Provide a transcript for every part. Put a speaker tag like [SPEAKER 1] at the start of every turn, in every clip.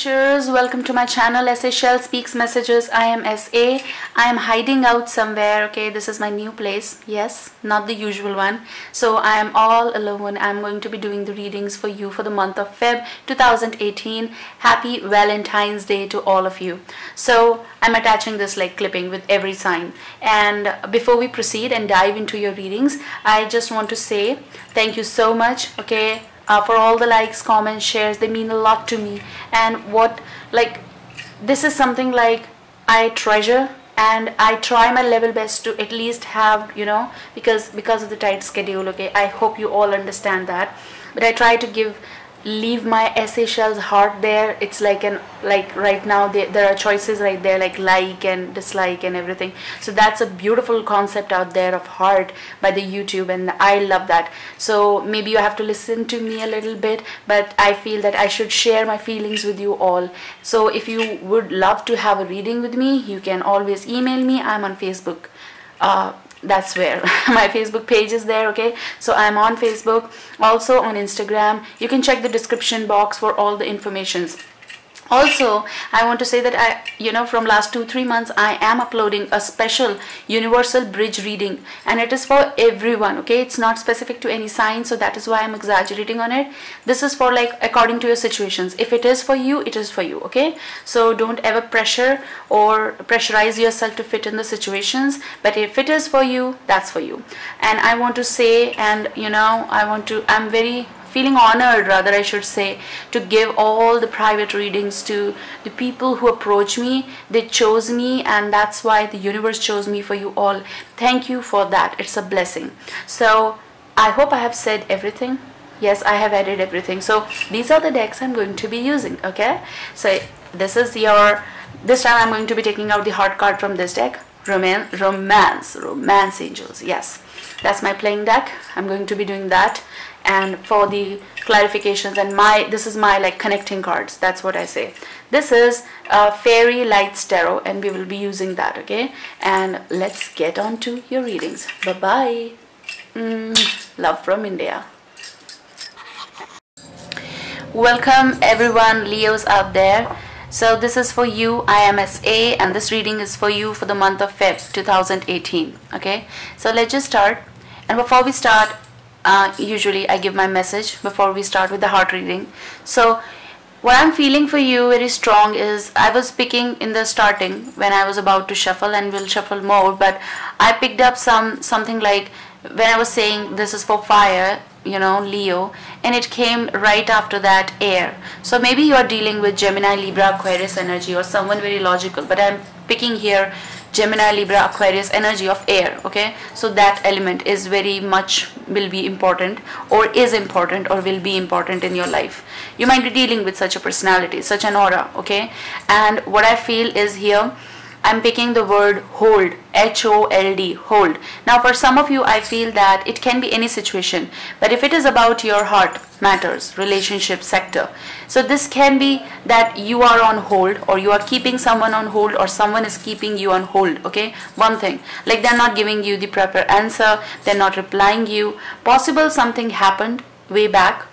[SPEAKER 1] teachers, welcome to my channel Shell Speaks Messages. I am SA. I am hiding out somewhere. Okay, this is my new place. Yes, not the usual one. So I am all alone. I'm going to be doing the readings for you for the month of Feb 2018. Happy Valentine's Day to all of you. So I'm attaching this like clipping with every sign. And before we proceed and dive into your readings, I just want to say thank you so much. Okay. For all the likes, comments, shares, they mean a lot to me. And this is something like I treasure, and I try my level best to at least have, because of the tight schedule. Okay, I hope you all understand that, but I try to leave my Shell's heart there. It's like right now there are choices right there, like and dislike and everything. So that's a beautiful concept out there of heart by the YouTube, and I love that. So maybe you have to listen to me a little bit, but I feel that I should share my feelings with you all. So if you would love to have a reading with me, you can always email me. I'm on Facebook. That's where my Facebook page is there. Okay, so I'm on Facebook, also on Instagram. You can check the description box for all the informations. Also, I want to say that from last 2-3 months, I am uploading a special universal bridge reading, and it is for everyone. Okay, it's not specific to any sign, so that is why I'm exaggerating on it. This is for according to your situations. If it is for you, it is for you. Okay, so don't ever pressurize yourself to fit in the situations, but if it is for you, that's for you. And I want to say, and I'm very feeling honored, rather I should say, to give all the private readings to the people who approach me. They chose me, and that's why the universe chose me for you all. Thank you for that. It's a blessing. So I hope I have said everything. Yes, I have added everything. So these are the decks I'm going to be using. Okay, so this time I'm going to be taking out the heart card from this deck. Romance Angels. Yes, that's my playing deck. I'm going to be doing that. And for the clarifications, and this is my connecting cards. That's what I say. This is Fairy Lights Tarot, and we will be using that. Okay, and let's get on to your readings. Bye bye. Love from India. Welcome everyone, Leos out there. So this is for you. I am SA, and this reading is for you for the month of Feb 2018. Okay, so let's just start. And before we start, usually I give my message before we start with the heart reading. So what I'm feeling for you very strong is, I was picking in the starting when I was about to shuffle, and will shuffle more, but I picked up something like when I was saying this is for fire, Leo, and it came right after that air. So maybe you are dealing with Gemini, Libra, Aquarius energy, or someone very logical, but I'm picking here Gemini, Libra, Aquarius energy of air. Okay, so that element is very much will be important, or is important, or will be important in your life. You might be dealing with such a personality, such an aura. Okay, and what I feel is here I'm picking the word hold, H-O-L-D, hold. Now for some of you, I feel that it can be any situation, but if it is about your heart matters, relationship sector, so this can be that you are on hold, or you are keeping someone on hold, or someone is keeping you on hold. Okay, one thing, like they're not giving you the proper answer, they're not replying you. Possible something happened way back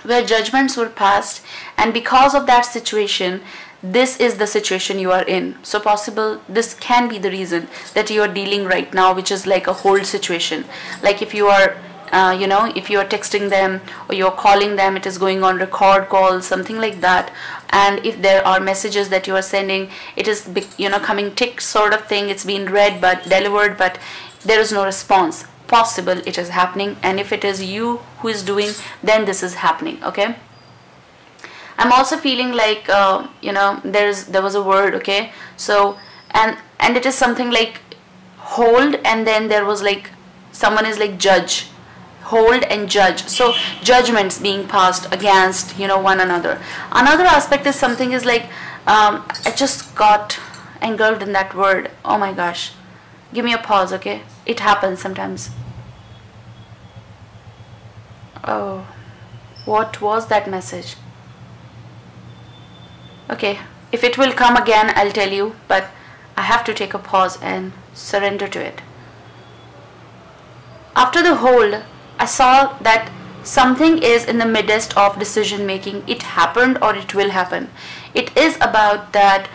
[SPEAKER 1] where judgments were passed, and because of that situation, this is the situation you are in. So possible this can be the reason that you are dealing right now, which is like a hold situation. Like if you are if you are texting them or you're calling them, it is going on record call, something like that. And if there are messages that you are sending, it is coming tick sort of thing. It's been read but delivered, but there is no response. Possible it is happening, and if it is you who is doing, then this is happening. Okay, I'm also feeling like there was a word. Okay, so and it is something like hold, and then there was someone is judge, hold and judge. So judgments being passed against one another. Another aspect is something is I just got engulfed in that word. Oh my gosh, give me a pause. Okay, it happens sometimes. Oh, what was that message? Okay, if it will come again, I'll tell you, but I have to take a pause and surrender to it. After the hold, I saw that something is in the midst of decision making. It happened or it will happen. It is about that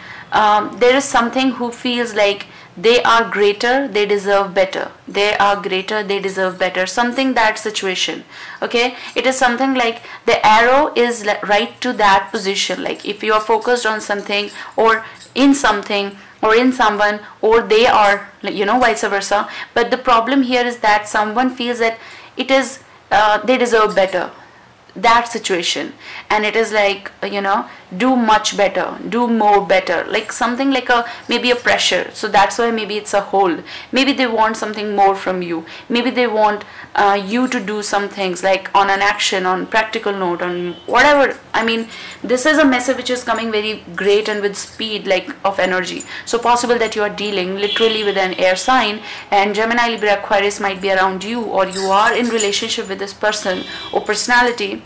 [SPEAKER 1] there is something who feels like they are greater, they deserve better. They are greater, they deserve better. Something, that situation. Okay, it is something like the arrow is right to that position. Like if you are focused on something or in something or in someone, or they are, you know, vice versa. But the problem here is that someone feels that it is they deserve better, that situation, and it is like, you know, do much better, do more better, like something like a maybe a pressure. So that's why maybe it's a hold. Maybe they want something more from you. Maybe they want you to do some things like on an action, on practical note, on whatever. I mean, this is a message which is coming very great and with speed, like of energy. So possible that you are dealing literally with an air sign, and Gemini, Libra, Aquarius might be around you, or you are in relationship with this person or personality,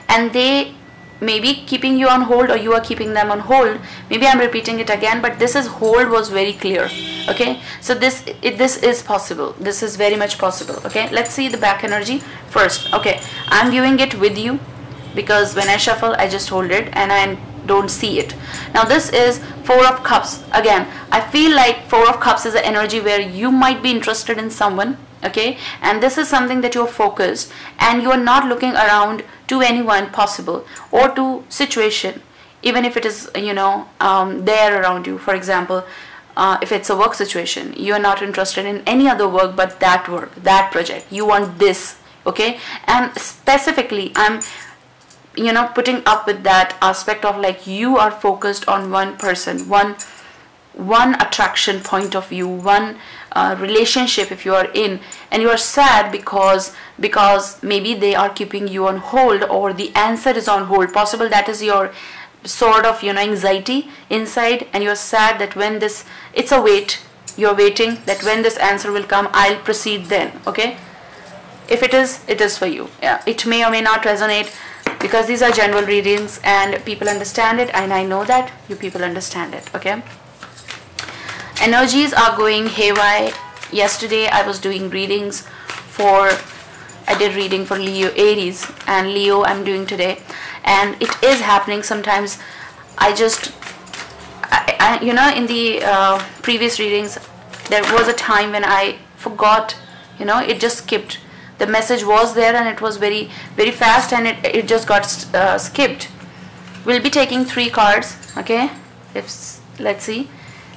[SPEAKER 1] and they may be keeping you on hold, or you are keeping them on hold. Maybe I'm repeating it again, but this is hold was very clear. Okay, so this is possible. This is very much possible. Okay, let's see the back energy first. Okay, I'm viewing it with you because when I shuffle I just hold it and I don't see it. Now this is Four of Cups. Again, I feel like Four of Cups is an energy where you might be interested in someone. Okay, and this is something that you're focused and you're not looking around to anyone possible or to situation, even if it is, you know, there around you. For example, if it's a work situation, you're not interested in any other work but that work, that project. You want this. Okay, and specifically I'm, you know, putting up with that aspect of like you are focused on one person, one attraction point of view, one relationship if you are in, and you are sad because maybe they are keeping you on hold, or the answer is on hold. Possible that is your sort of, you know, anxiety inside, and you're sad that when this, it's a wait, you're waiting that when this answer will come, I'll proceed then. Okay, if it is for you. Yeah, it may or may not resonate because these are general readings and people understand it, and I know that you people understand it. Okay, energies are going haywire. Yesterday I was doing readings for, I did reading for Leo, Aries, and Leo I'm doing today, and it is happening sometimes. I you know, in the previous readings there was a time when I forgot, you know, it just skipped. The message was there and it was very fast, and it just got skipped. We'll be taking 3 cards. Okay, let's see,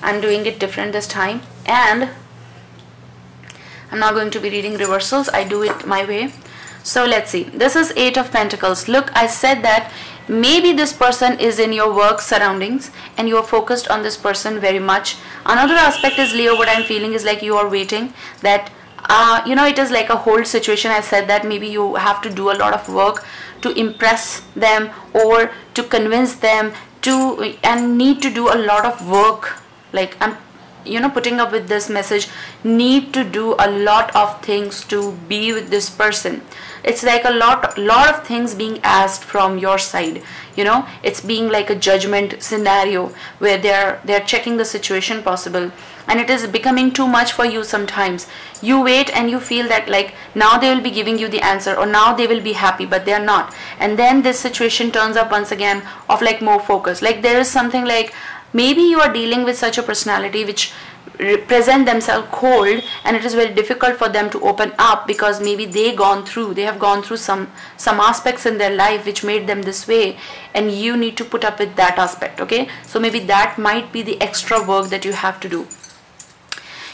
[SPEAKER 1] I'm doing it different this time, and I'm not going to be reading reversals. I do it my way. So let's see. This is 8 of Pentacles. Look, I said that maybe this person is in your work surroundings and you are focused on this person very much. Another aspect is, Leo, what I'm feeling is like you are waiting, that you know, it is like a hold situation. I said that maybe you have to do a lot of work to impress them or to convince them to, and need to do a lot of work. Like I'm, you know, putting up with this message, need to do a lot of things to be with this person. It's like a lot of things being asked from your side. You know, it's being like a judgment scenario where they're checking the situation possible, and it is becoming too much for you. Sometimes you wait and you feel that like now they will be giving you the answer, or now they will be happy, but they are not. And then this situation turns up once again of like more focus. Like there is something like maybe you are dealing with such a personality which present themselves cold, and it is very difficult for them to open up because maybe they have gone through some aspects in their life which made them this way, and you need to put up with that aspect. Okay, so maybe that might be the extra work that you have to do.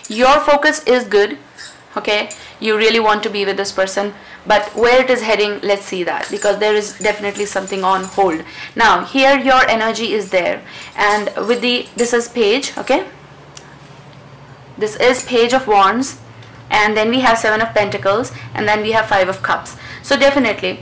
[SPEAKER 1] Your focus is good. Okay, you really want to be with this person, but where it is heading, let's see that, because there is definitely something on hold. Now here your energy is there, and with this is Page. Okay, this is Page of Wands, and then we have 7 of Pentacles, and then we have 5 of Cups. So definitely,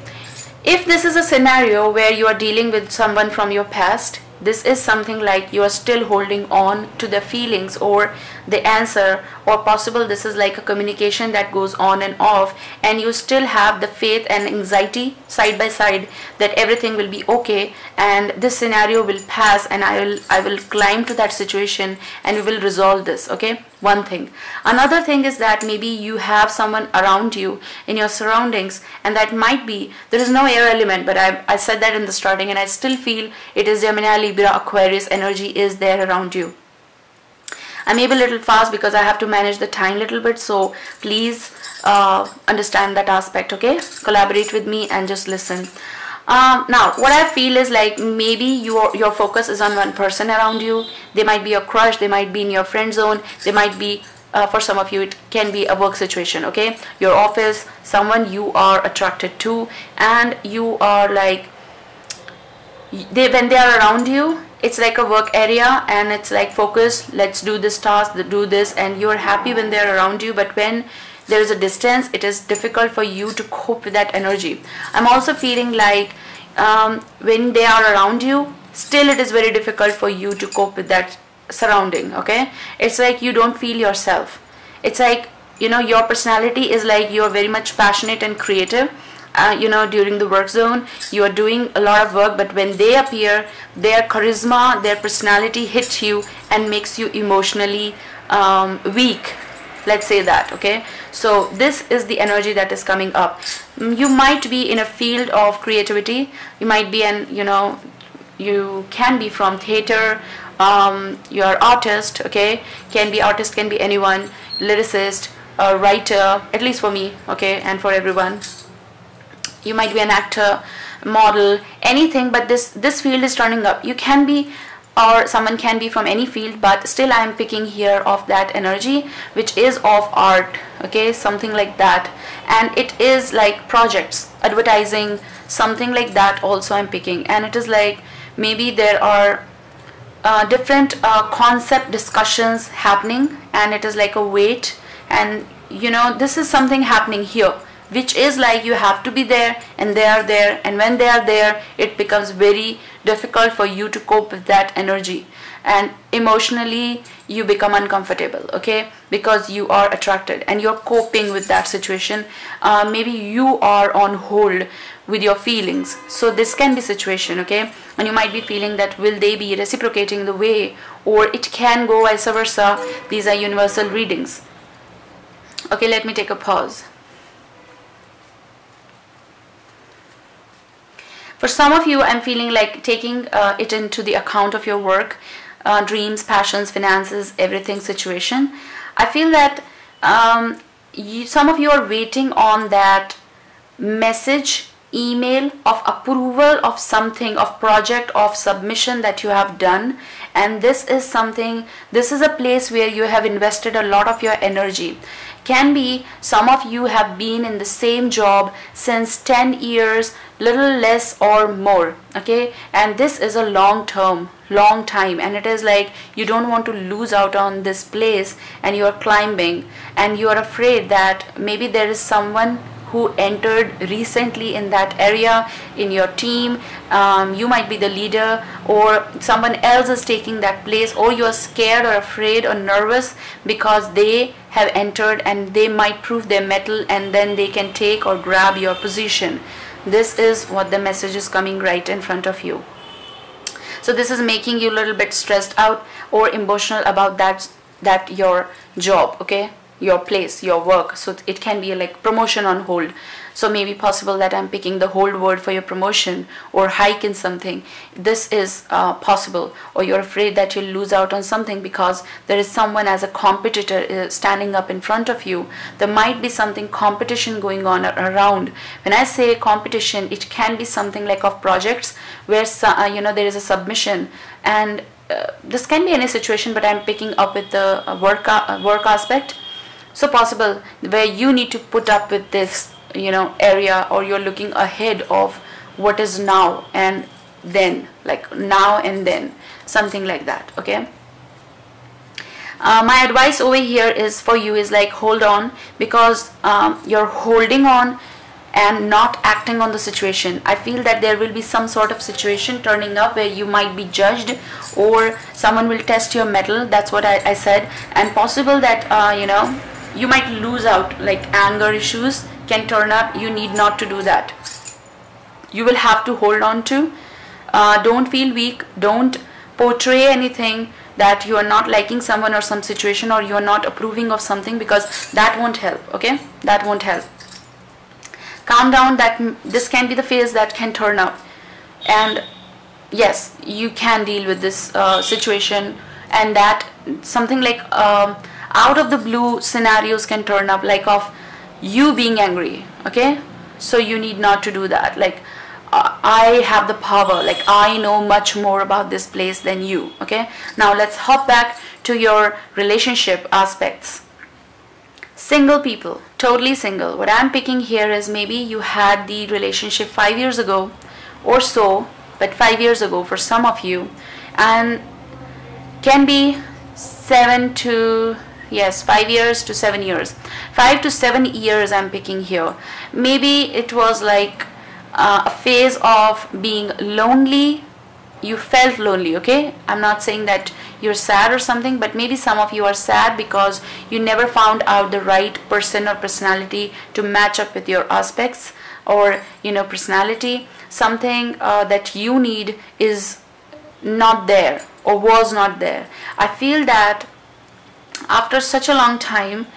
[SPEAKER 1] if this is a scenario where you are dealing with someone from your past, this is something like you are still holding on to the feelings or the answer, or possible this is like a communication that goes on and off, and you still have the faith and anxiety side by side that everything will be okay and this scenario will pass, and I will climb to that situation and we will resolve this. Okay, one thing. Another thing is that maybe you have someone around you in your surroundings, and that might be, there is no air element, but I said that in the starting, and I still feel it is Gemini, Libra, Aquarius energy is there around you. I may be a little fast because I have to manage the time a little bit, so please understand that aspect, okay? Collaborate with me and just listen. Now what I feel is like maybe your focus is on one person around you. They might be your crush, they might be in your friend zone, they might be for some of you it can be a work situation, okay? Your office, someone you are attracted to, and you are like, when they are around you, it's like a work area and it's like focus, let's do this task, do this, and you're happy when they're around you. But when there is a distance, it is difficult for you to cope with that energy. I'm also feeling like when they are around you, still it is very difficult for you to cope with that surrounding, okay? It's like you don't feel yourself. It's like, you know, your personality is like you're very much passionate and creative. You know, during the work zone you are doing a lot of work, but when they appear, their charisma, their personality hits you and makes you emotionally weak, let's say that, okay? So this is the energy that is coming up. You might be in a field of creativity, you might be an, you know, you can be from theater, you are artist, okay? Can be artist, can be anyone, lyricist, a writer, at least for me, okay, and for everyone. You might be an actor, model, anything, but this field is turning up. You can be, or someone can be from any field, but still I am picking here of that energy which is of art, okay, something like that. And it is like projects, advertising, something like that also I'm picking. And it is like maybe there are different concept discussions happening, and it is like a weight, and you know, this is something happening here which is like you have to be there, and they are there, and when they are there it becomes very difficult for you to cope with that energy, and emotionally you become uncomfortable, okay, because you are attracted and you're coping with that situation. Maybe you are on hold with your feelings, so this can be situation, okay, and you might be feeling that will they be reciprocating the way, or it can go vice versa. These are universal readings. Okay, let me take a pause. For some of you, I'm feeling like taking it into the account of your work, dreams, passions, finances, everything situation. I feel that some of you are waiting on that message, email of approval of something, of project, of submission that you have done. And this is something, this is a place where you have invested a lot of your energy. Can be some of you have been in the same job since 10 years, little less or more, okay, and this is a long time, and it is like you don't want to lose out on this place, and you are climbing, and you are afraid that maybe there is someone who entered recently in that area in your team. You might be the leader, or someone else is taking that place, or you are scared or afraid or nervous because they have entered and they might prove their mettle, and then they can take or grab your position. This is what the message is coming right in front of you. So this is making you a little bit stressed out or emotional about that your job, okay, your place, your work. So it can be like promotion on hold. So maybe possible that I'm picking the hold word for your promotion or hike in something. This is possible, or you're afraid that you'll lose out on something because there is someone as a competitor standing up in front of you. There might be something competition going on around. When I say competition, it can be something like of projects where you know, there is a submission, and this can be any situation, but I'm picking up with the work aspect. So possible where you need to put up with this, you know, area, or you're looking ahead of what is now and then, like now and then, something like that, okay. My advice over here is for you is like hold on, because you're holding on and not acting on the situation. I feel that there will be some sort of situation turning up where you might be judged, or someone will test your mettle. That's what I said. And possible that you know, you might lose out, like anger issues can turn up. You need not to do that. You will have to hold on to. Don't feel weak, don't portray anything, that you are not liking someone or some situation, or you are not approving of something, because that won't help. Okay, that won't help. Calm down. That this can be the phase that can turn up, and yes, you can deal with this situation, and that something like out of the blue scenarios can turn up, like of you being angry. Okay, so you need not to do that. Like I have the power, like I know much more about this place than you. Okay, now let's hop back to your relationship aspects. Single people, totally single. What I'm picking here is maybe you had the relationship 5 years ago or so, but 5 years ago for some of you, and can be 5 years to 7 years. 5 to 7 years I'm picking here. Maybe it was like a phase of being lonely. You felt lonely. Okay, I'm not saying that you're sad or something, but maybe some of you are sad because you never found out the right person or personality to match up with your aspects, or personality. Something that you need is not there, or was not there. I feel that after such a long time,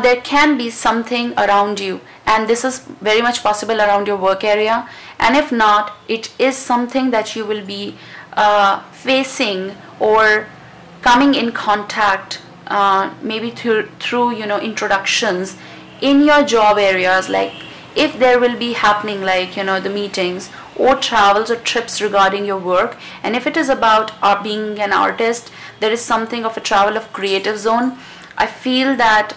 [SPEAKER 1] there can be something around you, and this is very much possible around your work area, and if not, it is something that you will be facing or coming in contact, maybe through introductions in your job areas. Like if there will be happening like the meetings or travels or trips regarding your work, and if it is about being an artist, there is something of a travel of creative zone. I feel that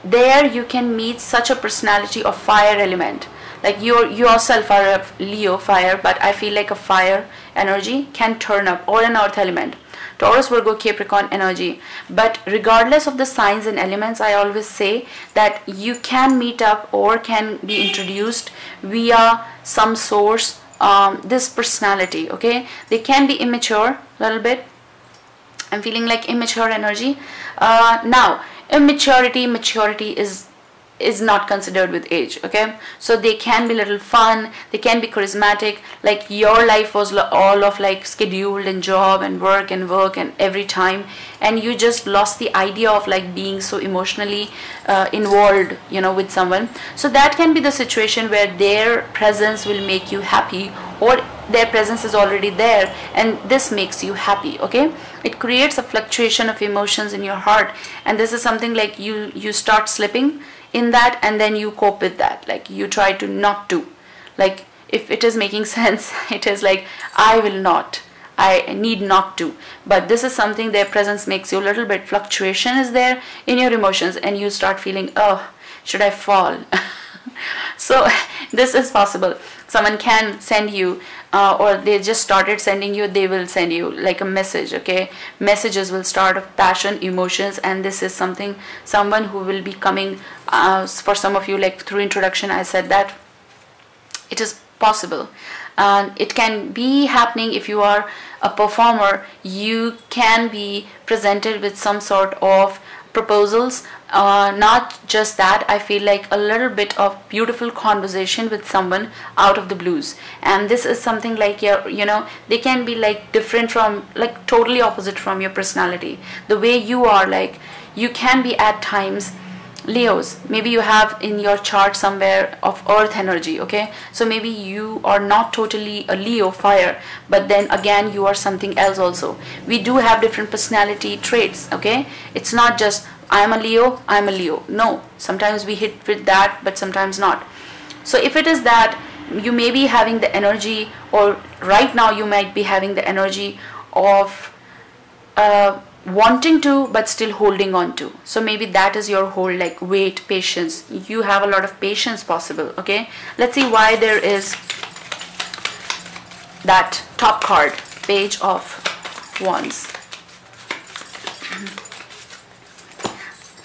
[SPEAKER 1] there you can meet such a personality of fire element. Like you yourself are a Leo fire, but I feel like a fire energy can turn up, or an earth element, Taurus, Virgo, Capricorn energy. But regardless of the signs and elements, I always say that you can meet up or can be introduced via some source, this personality. Okay, they can be immature a little bit. I'm feeling like immature energy. Now maturity is not considered with age. Okay, so they can be little fun, they can be charismatic, like your life was all of like scheduled and job and work and every time, and you just lost the idea of like being so emotionally involved with someone. So that can be the situation where their presence will make you happy, or their presence is already there and this makes you happy. Okay, it creates a fluctuation of emotions in your heart, and this is something like you start slipping in that, and then you cope with that. Like you try to not do, like if it is making sense, it is like I need not to, but this is something their presence makes you a little bit, fluctuation is there in your emotions, and you start feeling, oh, should I fall? So this is possible. Someone can send you or they just started sending you, they will send you like a message. Okay, messages will start of passion, emotions, and this is someone who will be coming for some of you, like through introduction. I said that it is possible. It can be happening if you are a performer. You can be presented with some sort of proposals, not just that. I feel like a little bit of beautiful conversation with someone out of the blues, and this is something like they can be like different from, like totally opposite from your personality, the way you are. Like you can be at times Leos, maybe you have in your chart somewhere of earth energy. Okay, so maybe you are not totally a Leo fire, but then again you are something else also. We do have different personality traits. Okay, it's not just I'm a Leo. No, sometimes we hit with that, but sometimes not. So if it is that, you may be having the energy, or right now you might be having the energy of wanting to but still holding on to. So maybe that is your whole, like, wait, patience. You have a lot of patience possible. Okay, let's see why there is that top card, Page of Wands.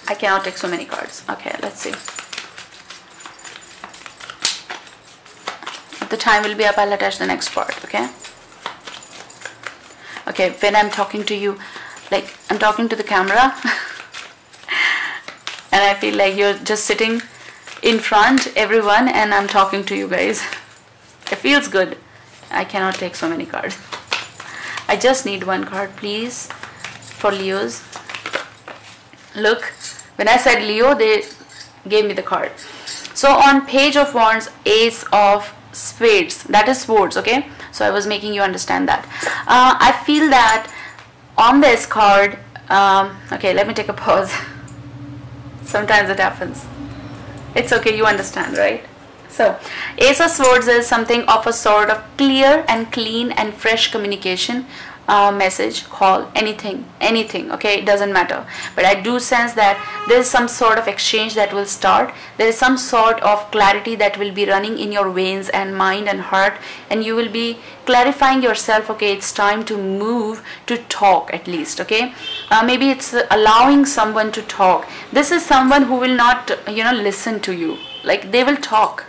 [SPEAKER 1] I cannot take so many cards. Okay, let's see. If the time will be up, I'll attach the next part. Okay, okay, when I'm talking to you, like I'm talking to the camera and I feel like you're just sitting in front, everyone, and I'm talking to you guys. It feels good. I cannot take so many cards. I just need one card, please, for Leos. Look, when I said Leo, they gave me the card. So on Page of Wands, Ace of Spades, that is swords, okay? So I was making you understand that. I feel that on this card, okay, let me take a pause. Sometimes it happens. It's okay, you understand, right? So Ace of Swords is something of a sort of clear and clean and fresh communication, message, call, anything, okay, it doesn't matter. But I do sense that there is some sort of exchange that will start. There is some sort of clarity that will be running in your veins and mind and heart, and you will be clarifying yourself. Okay, it's time to move, to talk at least. Okay, maybe it's allowing someone to talk. This is someone who will not, listen to you. Like, they will talk,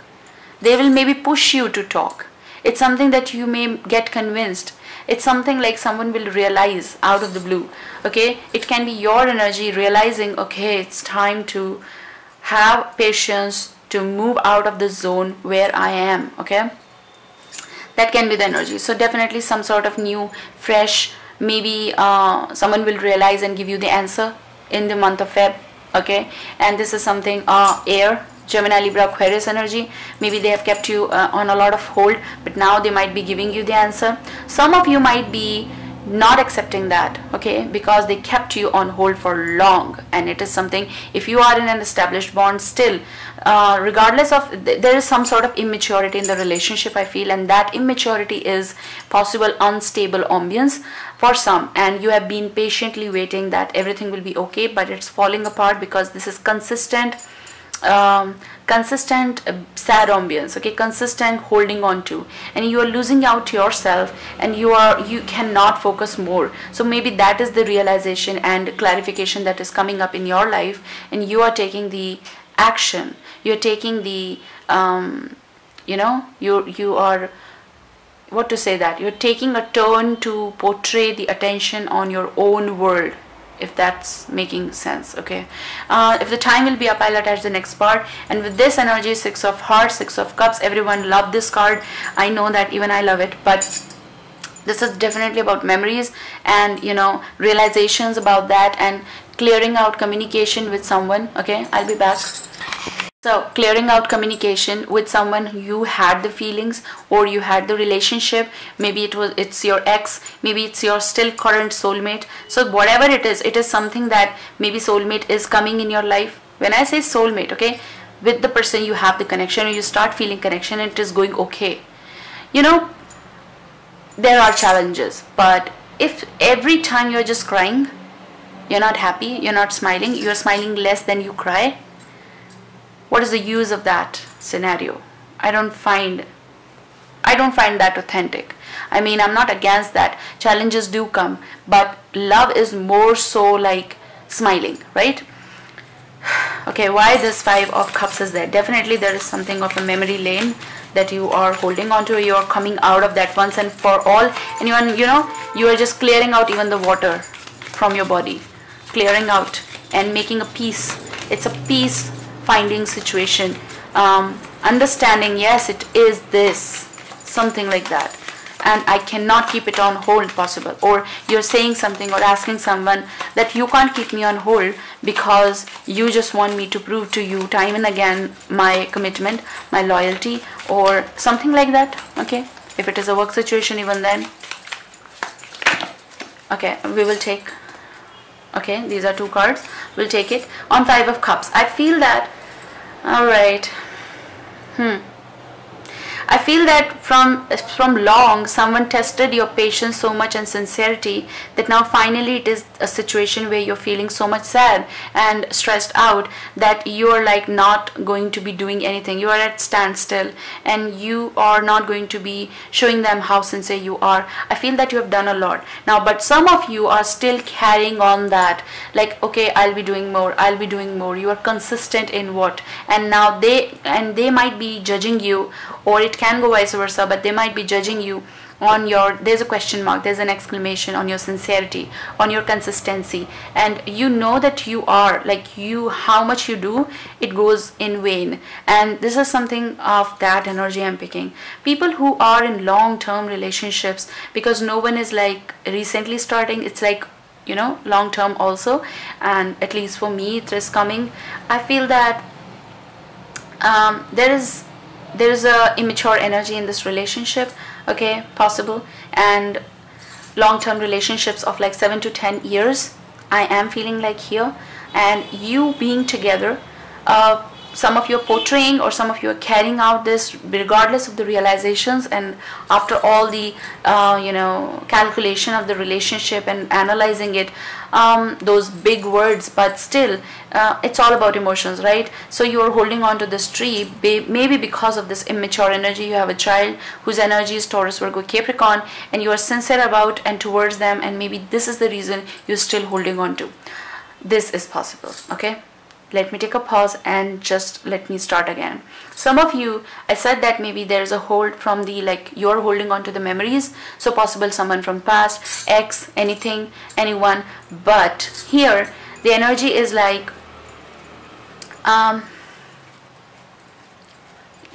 [SPEAKER 1] they will maybe push you to talk. It's something that you may get convinced. It's something like someone will realize out of the blue. Okay, it can be your energy realizing, okay, it's time to have patience, to move out of the zone where I am. Okay, that can be the energy. So definitely some sort of new, fresh, maybe someone will realize and give you the answer in the month of Feb. Okay, and this is something air, Gemini, Libra, Aquarius energy. Maybe they have kept you on a lot of hold, but now they might be giving you the answer. Some of you might be not accepting that, okay, because they kept you on hold for long, and it is something, if you are in an established bond still, regardless of, there is some sort of immaturity in the relationship, I feel, and that immaturity is possible unstable ambience for some, and you have been patiently waiting that everything will be okay, but it's falling apart because this is consistent sad ambience, okay, consistent holding on to, and you are losing out yourself, and you cannot focus more. So maybe that is the realization and clarification that is coming up in your life, and you are taking the action, you're taking the you are, what to say, that you're taking a turn to portray the attention on your own world, if that's making sense. Okay, if the time will be up, I'll attach the next part. And with this energy, 6 of Hearts, 6 of Cups, everyone loved this card. I know that even I love it, but this is definitely about memories and realizations about that, and clearing out communication with someone. Okay, I'll be back. So clearing out communication with someone you had the feelings, or you had the relationship. Maybe it's your ex, maybe it's your still current soulmate. So whatever it is something that maybe soulmate is coming in your life. When I say soulmate, okay, with the person you have the connection, or you start feeling connection, and it is going okay. There are challenges, but if every time you're just crying, you're not happy, you're not smiling, you're smiling less than you cry, what is the use of that scenario? I don't find that authentic. I mean, I'm not against that. Challenges do come, but love is more so like smiling, right? Okay, why this 5 of Cups is there? Definitely there is something of a memory lane that you are holding on to. You are coming out of that once and for all, and you are just clearing out even the water from your body, clearing out and making a peace. It's a peace finding situation, understanding, yes, it is this, something like that, and I cannot keep it on hold possible. Or you're saying something or asking someone that you can't keep me on hold because you just want me to prove to you time and again my commitment, my loyalty, or something like that. Okay, if it is a work situation, even then. Okay, we will take, okay, these are 2 cards, we'll take it. On 5 of Cups, I feel that, all right, I feel that from long, someone tested your patience so much and sincerity that now finally it is a situation where you're feeling so much sad and stressed out that you are like not going to be doing anything. You are at standstill, and you are not going to be showing them how sincere you are. I feel that you have done a lot now, but some of you are still carrying on that, like, okay, I'll be doing more, I'll be doing more. You are consistent in what, and now they might be judging you, or it can go vice versa, but they might be judging you on your, there's a question mark, there's an exclamation on your sincerity, on your consistency, and you know that you are like, you, how much you do, it goes in vain. And this is something of that energy I'm picking. People who are in long-term relationships, because no one is like recently starting, it's like, you know, long term also, and at least for me it is coming. I feel that there is a immature energy in this relationship, okay, possible, and long-term relationships of like 7 to 10 years I am feeling like here, and you being together, some of you are portraying or some of you are carrying out this regardless of the realizations, and after all the you know, calculation of the relationship and analyzing it, those big words, but still it's all about emotions, right? So you are holding on to this tree, maybe because of this immature energy. You have a child whose energy is Taurus, Virgo, Capricorn, and you are sincere about and towards them, and maybe this is the reason you're still holding on to. This is possible, okay? Let me take a pause and just let me start again. Some of you, I said that maybe there's a hold from the, like, you're holding on to the memories, so possible someone from past, ex, anything, anyone, but here the energy is like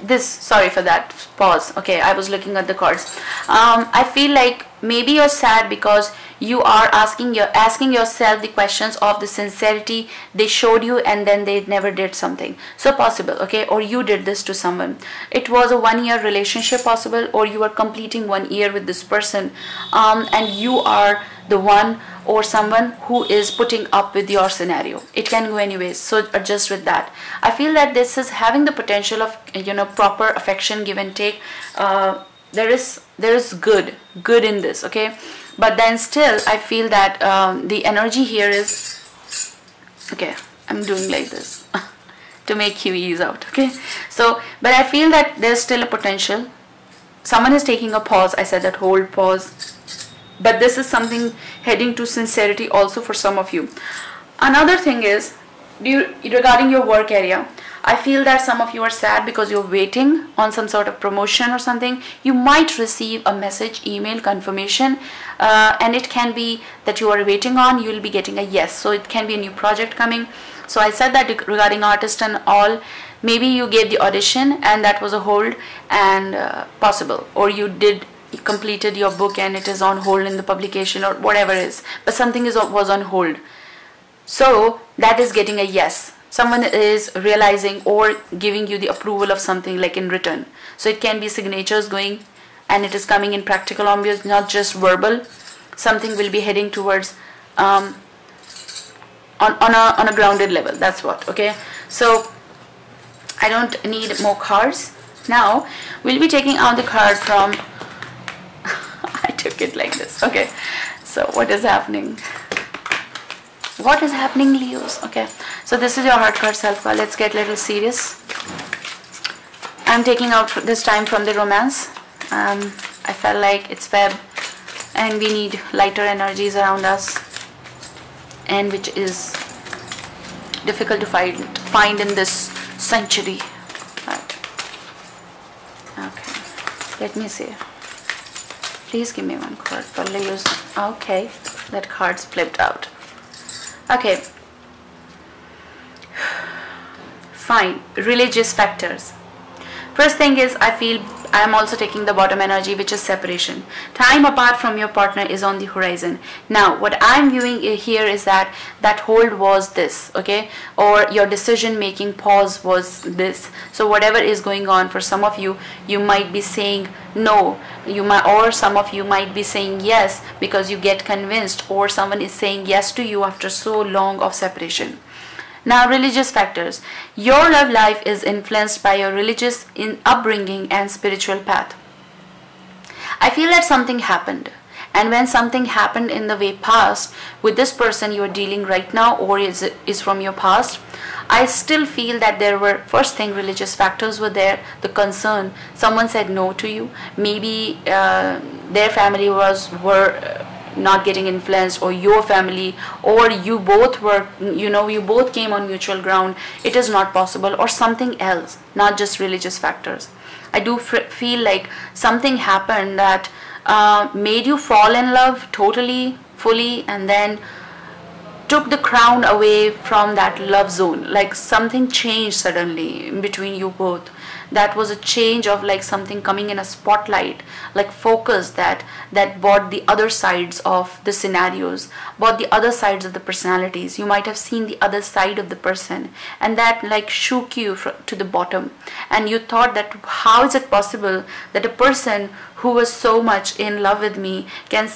[SPEAKER 1] this, sorry for that pause, okay, I was looking at the cards. I feel like maybe you're sad because you are asking yourself the questions of the sincerity they showed you and then they never did something. So possible, okay, or you did this to someone. It was a 1-year relationship possible, or you are completing 1 year with this person, and you are the one or someone who is putting up with your scenario. It can go anyways, so adjust with that. I feel that this is having the potential of, you know, proper affection, give and take. There is good in this, okay, but then still I feel that the energy here is, okay, I'm doing like this to make you ease out, okay. So but I feel that there's still a potential. Someone is taking a pause, I said that, hold, pause, but this is something heading to sincerity also for some of you. Another thing is, regarding your work area, I feel that some of you are sad because you're waiting on some sort of promotion or something. You might receive a message, email, confirmation, and it can be that you are waiting on, you will be getting a yes. So it can be a new project coming. So I said that regarding artists and all, maybe you gave the audition and that was a hold, and possible, or you completed your book and it is on hold in the publication or whatever it is, but something was on hold. So that is getting a yes. Someone is realizing or giving you the approval of something, like in written. So it can be signatures going, and it is coming in practical ambience, not just verbal. Something will be heading towards on a grounded level. That's what, okay. So I don't need more cards. Now we'll be taking out the card from I took it like this, okay. So what is happening? What is happening, Leos? Okay, so this is your heart card, self card. Let's get a little serious. I'm taking out this time from the romance. I felt like it's Feb and we need lighter energies around us, and which is difficult to find in this century. Right. Okay, let me see. Please give me one card for Leos. Okay, that card's flipped out. Okay, fine. Religious factors. First thing is, I feel I am also taking the bottom energy, which is separation. Time apart from your partner is on the horizon. Now what I'm viewing here is that hold was this, okay, or your decision making pause was this. So whatever is going on, for some of you, you might be saying no, or some of you might be saying yes because you get convinced, or someone is saying yes to you after so long of separation. Now, religious factors. Your love life is influenced by your religious upbringing and spiritual path. I feel that something happened, and when something happened in the way past with this person you are dealing right now, or is from your past, I still feel that there were, first thing, religious factors were there. The concern, someone said no to you, maybe their family were not getting influenced, or your family, or you both were, you both came on mutual ground, it is not possible, or something else, not just religious factors. I do feel like something happened that made you fall in love totally, fully, and then took the crown away from that love zone. Like something changed suddenly in between you both. That was a change of like something coming in a spotlight, like focus that brought the other sides of the scenarios, brought the other sides of the personalities. You might have seen the other side of the person, and that like shook you to the bottom. And you thought that how is it possible that a person who was so much in love with me can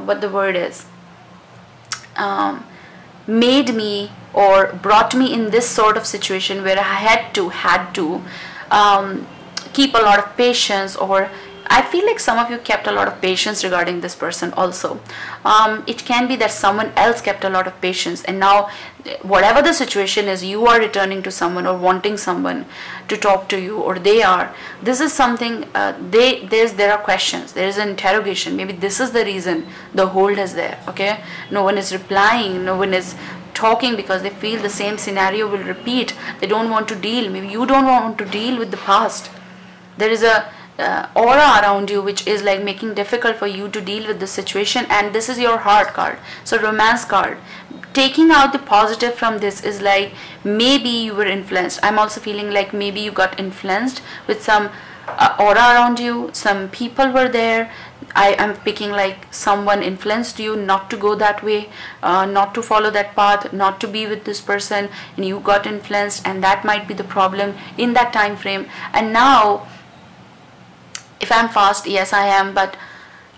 [SPEAKER 1] what the word is, made me or brought me in this sort of situation where I had to keep a lot of patience. Or I feel like some of you kept a lot of patience regarding this person also. It can be that someone else kept a lot of patience, and now whatever the situation is, you are returning to someone or wanting someone to talk to you, or they are. This is something, there are questions, there is an interrogation. Maybe this is the reason the hold is there, okay? No one is replying, no one is talking because they feel the same scenario will repeat. They don't want to deal. Maybe you don't want to deal with the past. There is a aura around you which is like making difficult for you to deal with the situation, and this is your heart card. So romance card, taking out the positive from this is like maybe you were influenced. I'm also feeling like maybe you got influenced with some aura around you. Some people were there. I am picking like someone influenced you not to go that way, not to follow that path, not to be with this person, and you got influenced, and that might be the problem in that time frame. And now, if I'm fast, yes I am, but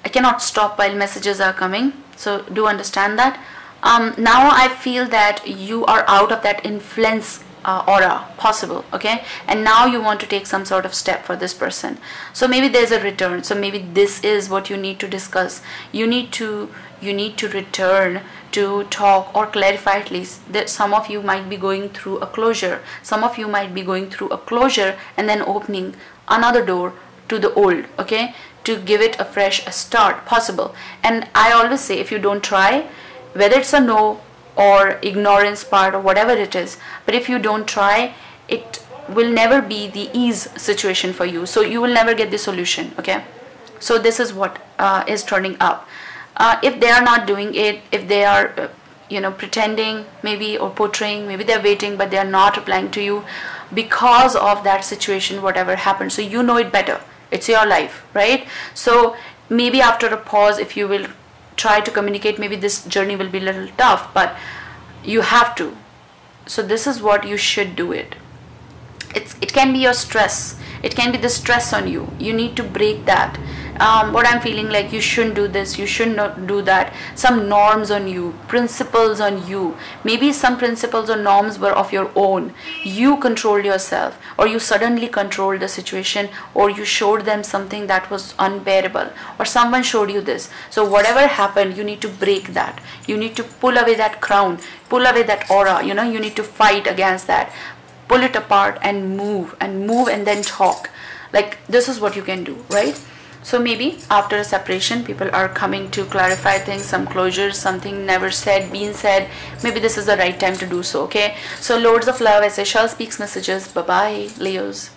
[SPEAKER 1] I cannot stop while messages are coming, so do understand that. Now I feel that you are out of that influence aura possible, okay, and now you want to take some sort of step for this person. So maybe there's a return. So maybe this is what you need to discuss. You need to return to talk or clarify at least. That some of you might be going through a closure. Some of you might be going through a closure and then opening another door to the old, okay, to give it a fresh start possible. And I always say, if you don't try, whether it's a no or ignorance part or whatever it is, but if you don't try, it will never be the ease situation for you. So you will never get the solution, okay? So this is what is turning up. If they are not doing it, if they are pretending maybe or portraying, maybe they're waiting but they are not replying to you because of that situation, whatever happened. So you know it better. It's your life, right? So maybe after a pause, if you will try to communicate, maybe this journey will be a little tough, but you have to. So this is what you should do it. It can be your stress. It can be the stress on you. You need to break that. What I'm feeling like, you shouldn't do this, you should not do that. Some norms on you, principles on you. Maybe some principles or norms were of your own. You controlled yourself, or you suddenly controlled the situation, or you showed them something that was unbearable, or someone showed you this. So whatever happened, you need to break that. You need to pull away that crown, pull away that aura. You need to fight against that. Pull it apart and move and then talk. Like this is what you can do, right? So maybe after a separation, people are coming to clarify things, some closures, something never said, been said. Maybe this is the right time to do so, okay? So Lords of Love, I say, shall speaks messages. Bye-bye, Leos.